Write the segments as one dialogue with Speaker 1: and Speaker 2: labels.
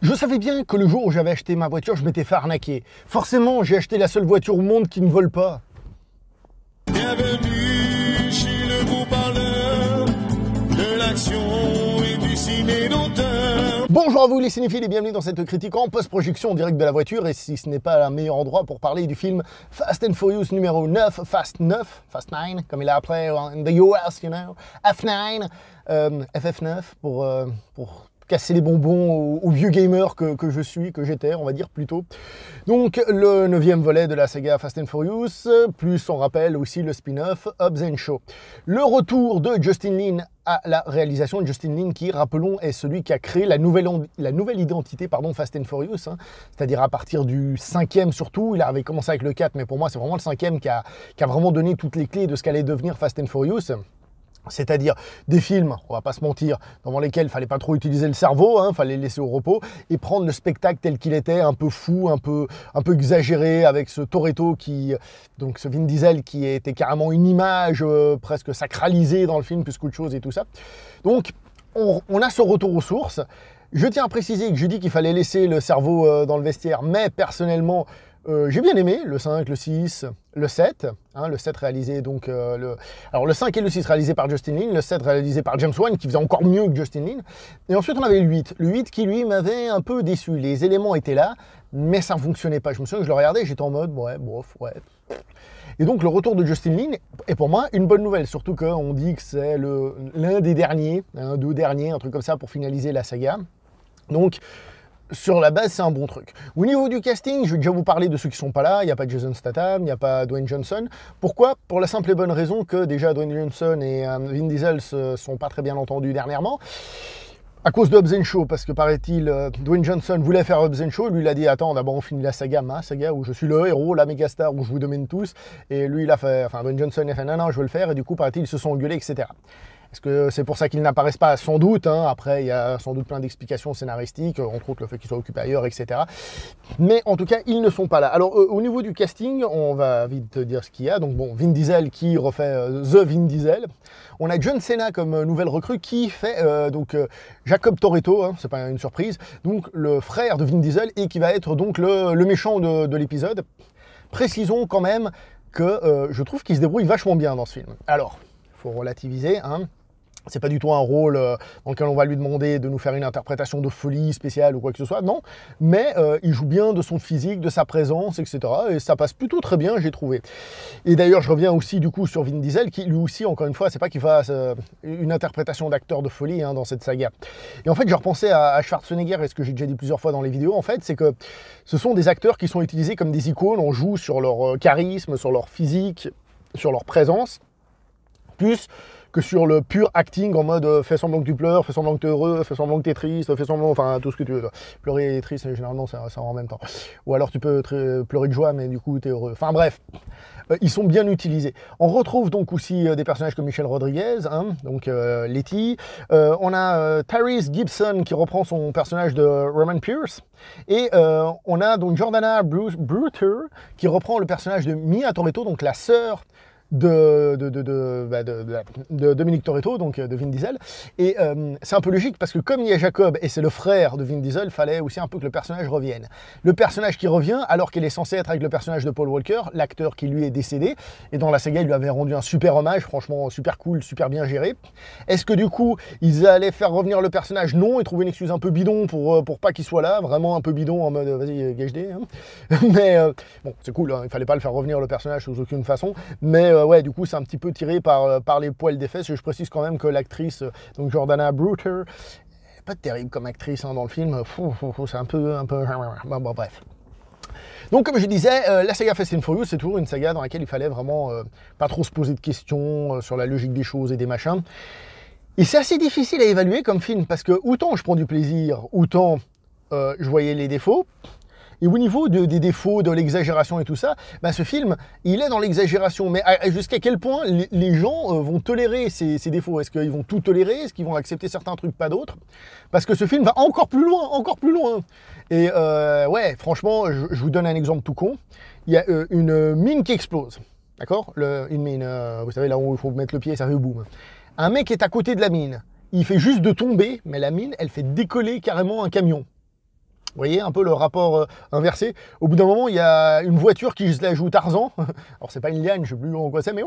Speaker 1: Je savais bien que le jour où j'avais acheté ma voiture, je m'étais fait arnaquer. Forcément, j'ai acheté la seule voiture au monde qui ne vole pas.
Speaker 2: Bienvenue chez le beau parleur de l'action et du ciné d'auteur.
Speaker 1: Bonjour à vous les cinéphiles et bienvenue dans cette critique en post-projection en direct de la voiture. Et si ce n'est pas le meilleur endroit pour parler du film Fast and Furious numéro 9, Fast 9, Fast 9, comme il est après in the US, you know, F9, FF9 pour casser les bonbons aux vieux gamers que j'étais, on va dire plutôt. Donc le 9e volet de la saga Fast and Furious, plus on rappelle aussi le spin-off Hobbs & Shaw. Le retour de Justin Lin à la réalisation. Justin Lin qui, rappelons, est celui qui a créé la nouvelle identité Fast and Furious, hein. C'est-à-dire à partir du 5e surtout. Il avait commencé avec le 4, mais pour moi c'est vraiment le 5e qui a vraiment donné toutes les clés de ce qu'allait devenir Fast and Furious. C'est-à-dire des films, on va pas se mentir, dans lesquels il fallait pas trop utiliser le cerveau, hein, fallait le laisser au repos, et prendre le spectacle tel qu'il était, un peu fou, un peu exagéré, avec ce Toretto donc ce Vin Diesel qui était carrément une image presque sacralisée dans le film, plus qu'autre chose et tout ça. Donc, on a ce retour aux sources. Je tiens à préciser que je dis qu'il fallait laisser le cerveau dans le vestiaire, mais personnellement, j'ai bien aimé le 5, le 6, le 7, hein, le 7 réalisé donc, alors le 5 et le 6 réalisé par Justin Lin, le 7 réalisé par James Wan qui faisait encore mieux que Justin Lin, et ensuite on avait le 8 qui lui m'avait un peu déçu, les éléments étaient là, mais ça ne fonctionnait pas, je me souviens que je le regardais, j'étais en mode, ouais, bof, ouais. Et donc le retour de Justin Lin est pour moi une bonne nouvelle, surtout qu'on dit que c'est l'un des derniers, deux derniers, un truc comme ça pour finaliser la saga, donc sur la base, c'est un bon truc. Au niveau du casting, je vais déjà vous parler de ceux qui sont pas là. Il n'y a pas Jason Statham, il n'y a pas Dwayne Johnson. Pourquoi? Pour la simple et bonne raison que déjà Dwayne Johnson et Vin Diesel se sont pas très bien entendus dernièrement. À cause de Hobbs & Shaw, parce que paraît-il, Dwayne Johnson voulait faire Hobbs & Shaw. Lui, il a dit, attends, d'abord on finit la saga, ma saga, où je suis le héros, la méga star, où je vous domine tous. Et lui, il a fait, enfin, Dwayne Johnson a fait, non, je veux le faire. Et du coup, paraît-il, ils se sont engueulés, etc. Est-ce que c'est pour ça qu'ils n'apparaissent pas? Sans doute, hein. Après il y a sans doute plein d'explications scénaristiques, entre autres le fait qu'ils soient occupés ailleurs, etc. Mais en tout cas, ils ne sont pas là. Alors au niveau du casting, on va vite dire ce qu'il y a. Donc bon, Vin Diesel qui refait The Vin Diesel. On a John Cena comme nouvelle recrue qui fait Jacob Toretto, hein, c'est pas une surprise, donc le frère de Vin Diesel et qui va être donc le méchant de l'épisode. Précisons quand même que je trouve qu'il se débrouille vachement bien dans ce film. Alors, il faut relativiser, hein. C'est pas du tout un rôle dans lequel on va lui demander de nous faire une interprétation de folie spéciale ou quoi que ce soit, non. Mais il joue bien de son physique, de sa présence, etc. Et ça passe plutôt très bien, j'ai trouvé. Et d'ailleurs, je reviens aussi du coup sur Vin Diesel, qui lui aussi, encore une fois, c'est pas qu'il fasse une interprétation d'acteur de folie hein, dans cette saga. Et en fait, j'ai repensé à Schwarzenegger, et ce que j'ai déjà dit plusieurs fois dans les vidéos, en fait, c'est que ce sont des acteurs qui sont utilisés comme des icônes. On joue sur leur charisme, sur leur physique, sur leur présence, plus que sur le pur acting en mode fais semblant que tu pleures, fais semblant que tu es heureux, fais semblant que tu es triste, fais semblant, enfin tout ce que tu veux. Pleurer et triste, généralement, ça en même temps. Ou alors tu peux pleurer de joie, mais du coup tu es heureux. Enfin bref, ils sont bien utilisés. On retrouve donc aussi des personnages comme Michelle Rodriguez, hein, donc Letty. On a Tyrese Gibson qui reprend son personnage de Roman Pierce. Et on a donc Jordana Brewster qui reprend le personnage de Mia Toretto, donc la sœur de Dominic Toretto, donc de Vin Diesel. Et c'est un peu logique parce que comme il y a Jacob et c'est le frère de Vin Diesel, il fallait aussi un peu que le personnage revienne. Le personnage qui revient alors qu'il est censé être avec le personnage de Paul Walker, l'acteur qui lui est décédé, et dans la saga il lui avait rendu un super hommage, franchement super cool, super bien géré. Est-ce que du coup ils allaient faire revenir le personnage? Non, et trouver une excuse un peu bidon pour pas qu'il soit là, vraiment un peu bidon en mode vas-y gage-des, hein. Mais bon c'est cool, hein, il fallait pas le faire revenir le personnage sous aucune façon, mais ouais, du coup, c'est un petit peu tiré par les poils des fesses. Je précise quand même que l'actrice, donc Jordana Brewster, pas terrible comme actrice hein, dans le film. C'est un peu... Bon, bref. Donc, comme je disais, la saga Fast and Furious, c'est toujours une saga dans laquelle il fallait vraiment pas trop se poser de questions sur la logique des choses et des machins. Et c'est assez difficile à évaluer comme film, parce que autant je prends du plaisir, autant je voyais les défauts. Et au niveau des défauts, de l'exagération et tout ça, bah ce film, il est dans l'exagération. Mais jusqu'à quel point les gens vont tolérer ces défauts? Est-ce qu'ils vont tout tolérer? Est-ce qu'ils vont accepter certains trucs, pas d'autres? Parce que ce film va encore plus loin, encore plus loin. Et ouais, franchement, je vous donne un exemple tout con. Il y a une mine qui explose. D'accord? Une mine, vous savez, là où il faut mettre le pied, ça fait boum. Un mec est à côté de la mine. Il fait juste de tomber, mais la mine, elle fait décoller carrément un camion. Vous voyez un peu le rapport inversé. Au bout d'un moment, il y a une voiture qui se la joue Tarzan. Alors, c'est pas une liane, je sais plus en quoi c'est, mais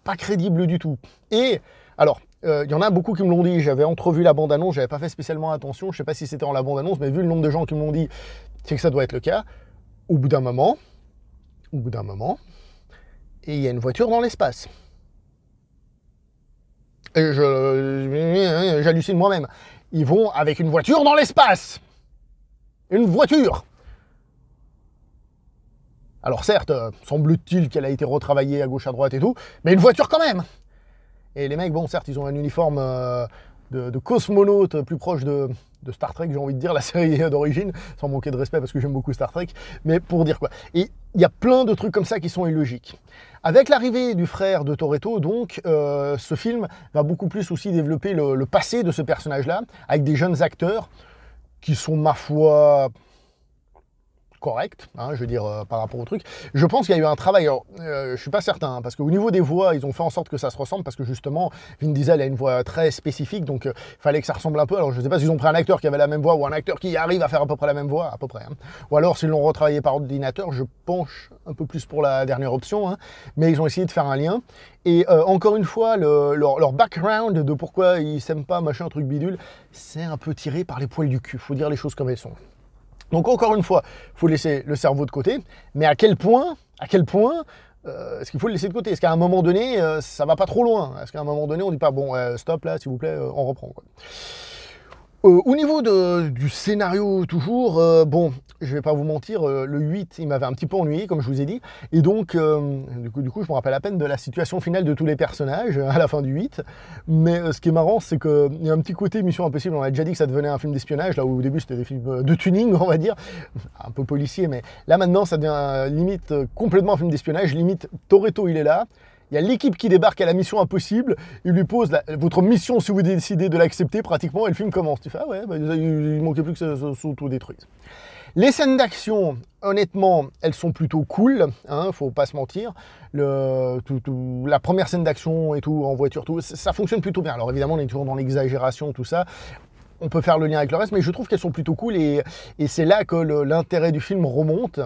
Speaker 1: pas crédible du tout. Et, alors, il y en a beaucoup qui me l'ont dit. J'avais entrevu la bande-annonce, j'avais pas fait spécialement attention. Je sais pas si c'était en la bande-annonce, mais vu le nombre de gens qui me l'ont dit, c'est que ça doit être le cas. Au bout d'un moment, et il y a une voiture dans l'espace. Et j'hallucine moi-même. Ils vont avec une voiture dans l'espace. Une voiture. Alors certes, semble-t-il qu'elle a été retravaillée à gauche, à droite et tout, mais une voiture quand même. Et les mecs, bon, certes, ils ont un uniforme de cosmonaute plus proche de Star Trek, j'ai envie de dire, la série d'origine, sans manquer de respect parce que j'aime beaucoup Star Trek, mais pour dire quoi. Et il y a plein de trucs comme ça qui sont illogiques. Avec l'arrivée du frère de Toretto, donc, ce film va beaucoup plus aussi développer le passé de ce personnage-là, avec des jeunes acteurs qui sont, ma foi, corrects, hein, je veux dire, par rapport au truc. Je pense qu'il y a eu un travail, alors, je suis pas certain, hein, parce qu'au niveau des voix, ils ont fait en sorte que ça se ressemble, parce que justement, Vin Diesel a une voix très spécifique, donc il fallait que ça ressemble un peu. Alors je sais pas s'ils ont pris un acteur qui avait la même voix, ou un acteur qui arrive à faire à peu près la même voix, à peu près. Hein. Ou alors s'ils l'ont retravaillé par ordinateur, je penche un peu plus pour la dernière option, hein, mais ils ont essayé de faire un lien. Et encore une fois, leur background de pourquoi ils s'aiment pas, machin, truc bidule, c'est un peu tiré par les poils du cul, faut dire les choses comme elles sont. Donc encore une fois, il faut laisser le cerveau de côté, mais à quel point est-ce qu'il faut le laisser de côté? Est-ce qu'à un moment donné, ça va pas trop loin? Est-ce qu'à un moment donné, on dit pas, bon, stop là, s'il vous plaît, on reprend, quoi. Au niveau du scénario, toujours, bon, je vais pas vous mentir, le 8, il m'avait un petit peu ennuyé, comme je vous ai dit, et donc, du coup, je me rappelle à peine de la situation finale de tous les personnages, à la fin du 8, mais ce qui est marrant, c'est qu'il y a un petit côté Mission Impossible, on a déjà dit que ça devenait un film d'espionnage, là où au début, c'était des films de tuning, on va dire, un peu policier, mais là, maintenant, ça devient limite complètement un film d'espionnage, limite, Toretto, il est là, il y a l'équipe qui débarque à la Mission Impossible, il lui pose votre mission si vous décidez de l'accepter pratiquement, et le film commence. Tu fais, ah ouais, bah, il manquait plus que ça s'auto-détruise. Les scènes d'action, honnêtement, elles sont plutôt cool, hein, faut pas se mentir. La première scène d'action et tout, en voiture, tout, ça fonctionne plutôt bien. Alors évidemment, on est toujours dans l'exagération, tout ça. On peut faire le lien avec le reste, mais je trouve qu'elles sont plutôt cool, et c'est là que l'intérêt du film remonte.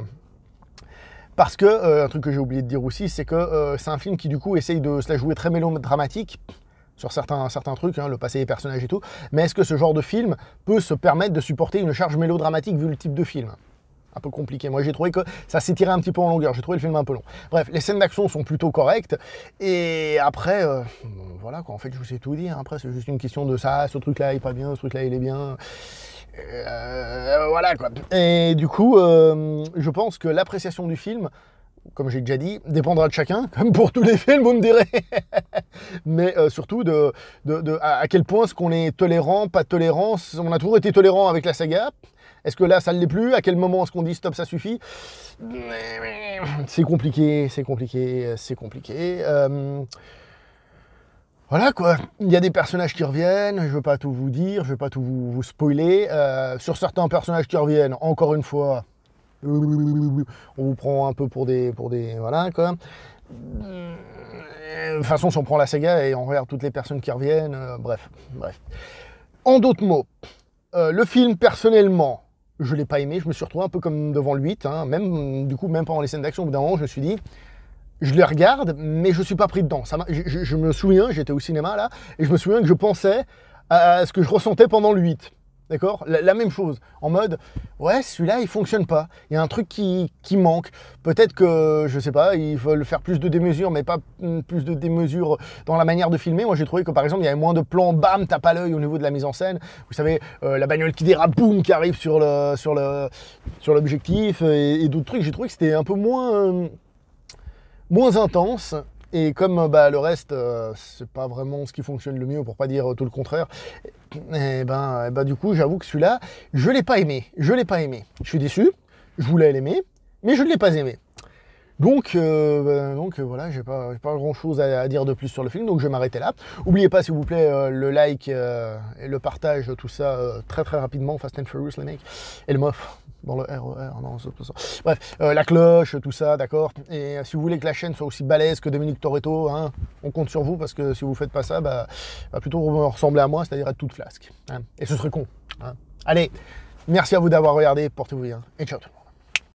Speaker 1: Parce que, un truc que j'ai oublié de dire aussi, c'est que c'est un film qui du coup essaye de se la jouer très mélodramatique sur certains trucs, hein, le passé des personnages et tout, mais est-ce que ce genre de film peut se permettre de supporter une charge mélodramatique vu le type de film? Un peu compliqué. Moi j'ai trouvé que ça s'étirait un petit peu en longueur, j'ai trouvé le film un peu long. Bref, les scènes d'action sont plutôt correctes, et après, voilà quoi, en fait je vous ai tout dit, hein. Après c'est juste une question de ça, ce truc là il est pas bien, ce truc là il est bien... voilà quoi. Et du coup, je pense que l'appréciation du film, comme j'ai déjà dit, dépendra de chacun, comme pour tous les films, vous me direz. Mais surtout à quel point est-ce qu'on est tolérant, pas tolérant. On a toujours été tolérant avec la saga. Est-ce que là, ça ne l'est plus? À quel moment est-ce qu'on dit stop, ça suffit? C'est compliqué, c'est compliqué, c'est compliqué. Voilà quoi, il y a des personnages qui reviennent, je ne veux pas tout vous dire, je ne veux pas tout vous spoiler. Sur certains personnages qui reviennent, encore une fois, on vous prend un peu pour des voilà quoi. De toute façon, si on prend la saga et on regarde toutes les personnes qui reviennent, bref. En d'autres mots, le film, personnellement, je ne l'ai pas aimé, je me suis retrouvé un peu comme devant le 8, hein, même, du coup, même pendant les scènes d'action, au bout d'un moment, je me suis dit... Je les regarde, mais je ne suis pas pris dedans. Je me souviens, j'étais au cinéma là, et je me souviens que je pensais à ce que je ressentais pendant le 8. D'accord, la même chose, en mode, ouais, celui-là, il fonctionne pas. Il y a un truc qui manque. Peut-être que, je sais pas, ils veulent faire plus de démesure, mais pas plus de démesure dans la manière de filmer. Moi, j'ai trouvé que, par exemple, il y avait moins de plans, bam, tape à l'œil au niveau de la mise en scène. Vous savez, la bagnole qui dérape, boum, qui arrive sur l'objectif, et d'autres trucs. J'ai trouvé que c'était un peu moins intense, et comme le reste, c'est pas vraiment ce qui fonctionne le mieux, pour pas dire tout le contraire, et du coup, j'avoue que celui-là, je l'ai pas aimé. Je suis déçu, je voulais l'aimer, mais je ne l'ai pas aimé. Donc voilà, j'ai pas grand chose à dire de plus sur le film, donc je vais m'arrêter là. N'oubliez pas, s'il vous plaît, le like et le partage, tout ça, très très rapidement. Fast and Furious, les mecs, et le MOF dans le RER, non, ça. Bref, la cloche, tout ça, d'accord. Et si vous voulez que la chaîne soit aussi balèze que Dominique Toretto, hein, on compte sur vous, parce que si vous faites pas ça, va plutôt ressembler à moi, c'est-à-dire être toute flasque. Hein, et ce serait con. Hein. Allez, Merci à vous d'avoir regardé, portez-vous bien et ciao tout le monde.